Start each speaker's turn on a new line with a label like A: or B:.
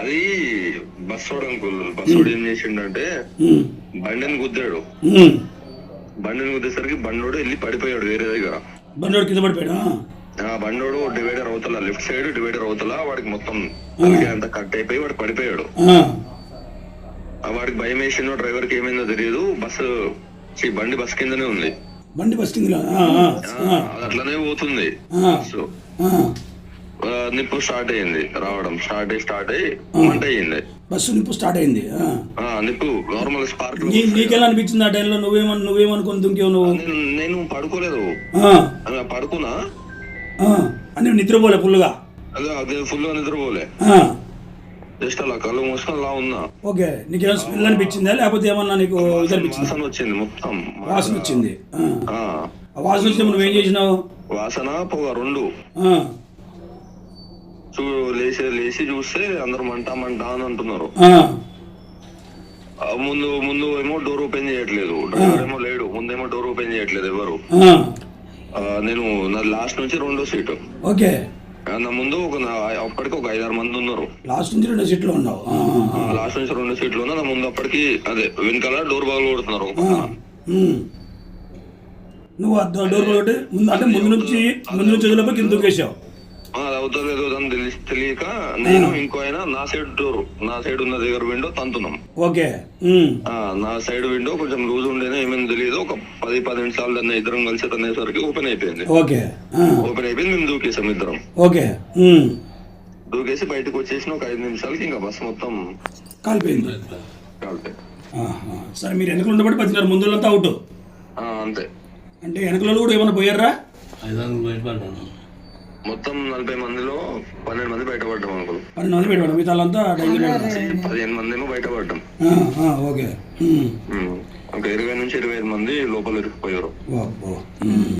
A: అది బస్సోడు అంకుల్. బస్సోడు ఏం చేసిండంటే బండిని గుద్దాడు. బండిని గుద్దేసరికి బండోడు వెళ్ళి పడిపోయాడు వేరే దగ్గర.
B: బండోడు కింద పడిపోయాడు.
A: బండోడు డివైడర్ అవుతల, లెఫ్ట్ సైడ్ డివైడర్ అవుతల వాడికి మొత్తం అంతా కట్ అయిపోయి వాడు పడిపోయాడు. వాడికి భయం వేసిందో, డ్రైవర్ కి ఏమైందో తెలియదు. బండి బస్ కిందనే ఉంది.
B: బండి బస్ కింద
A: అట్లనే పోతుంది. నిప్పు స్టార్ట్ అయ్యింది రావడం, స్టార్ట్ అయ్యి మంట అయ్యింది.
B: బస్సు నిప్పు స్టార్ట్ అయింది.
A: నిప్పు నార్మల్ స్పార్క్.
B: నీకెలా అనిపించింది ఆ టైంలో? నువ్వేమనుకుని దుంకేవు నువ్వు?
A: నేను పడుకోలేదు, పడుకున్నా
B: అని నిద్రపోలే ఫుల్గా?
A: అదే ఫుల్ గా నిద్రపోలే, జస్ట్ అలా కళ్ళు మూసుకొని అలా ఉన్నా.
B: ఓకే, నీకేమైనా స్మెల్ అనిపించిందా లేకపోతే ఏమన్నా నీకు
A: వాసన వచ్చింది? మొత్తం
B: వాసన వచ్చింది. వాసన వచ్చినప్పుడు నువ్వేం చేసినావు?
A: వాసన పొగ రెండు. లేచి చూస్తే అందరు మంట అని అంటున్నారు. ముందు ఏమో డోర్ ఓపెన్ చేయట్లేదు, డ్రైవర్ ఏమో లేడు. ముందేమో డోర్ ఓపెన్ చేయట్లేదు ఎవరు. నేను నా లాస్ట్ నుంచి రెండో సీటు.
B: ఓకే,
A: నా ముందు అప్పటికి ఒక 5-6 మంది ఉన్నారు.
B: లాస్ట్ నుంచి 2 సీట్లు ఉన్నావు.
A: లాస్ట్ నుంచి 2 సీట్లు ఉన్నా. నా ముందు అప్పటికి అదే వెనకాల డోర్ బాల్ కొడుతున్నారు.
B: నువ్వు డోర్ కొట్టి ముందు నుంచి వదిలేపై కింద దూకేసావు.
A: అది అవుతలేదు అని తెలియక నేను ఇంకో ఆయన నా సైడ్ ఉన్న దగ్గర విండో తంతున్నాం.
B: ఓకే,
A: నా సైడ్ విండో కొంచెం లూజ్ ఉండేనే, ఏమేమి తెలియదు. ఒక 10 నిమిషాలు దాన్ని ఇద్దరం కలిసి తనేసరికి ఓపెన్ అయిపోయింది. ఓపెన్ అయిపోయింది, మేము దూకేసాం ఇద్దరం.
B: ఓకే,
A: దూకేసి బయటకు వచ్చేసిన ఒక 5 నిమిషాలకి ఇంకా బస్ మొత్తం
B: కాలిపోయింది. సరే, మీరు వెనకలు ఉండబట్టి 10 ముందులంతా అవుట్.
A: అంతే.
B: అంటే వెనకలలో కూడా ఏమైనా పోయారా?
A: మొత్తం 40 మందిలో 12 మంది బయటపడ్డాం అనుకోరు.
B: 12 మంది బయటపడ్డాం, మిగతా
A: 15 మంది ఏమో బయటపడ్డాం.
B: ఓకే,
A: ఒక 20 నుంచి 25 మంది లోపల ఇరుక్కుపోయారు.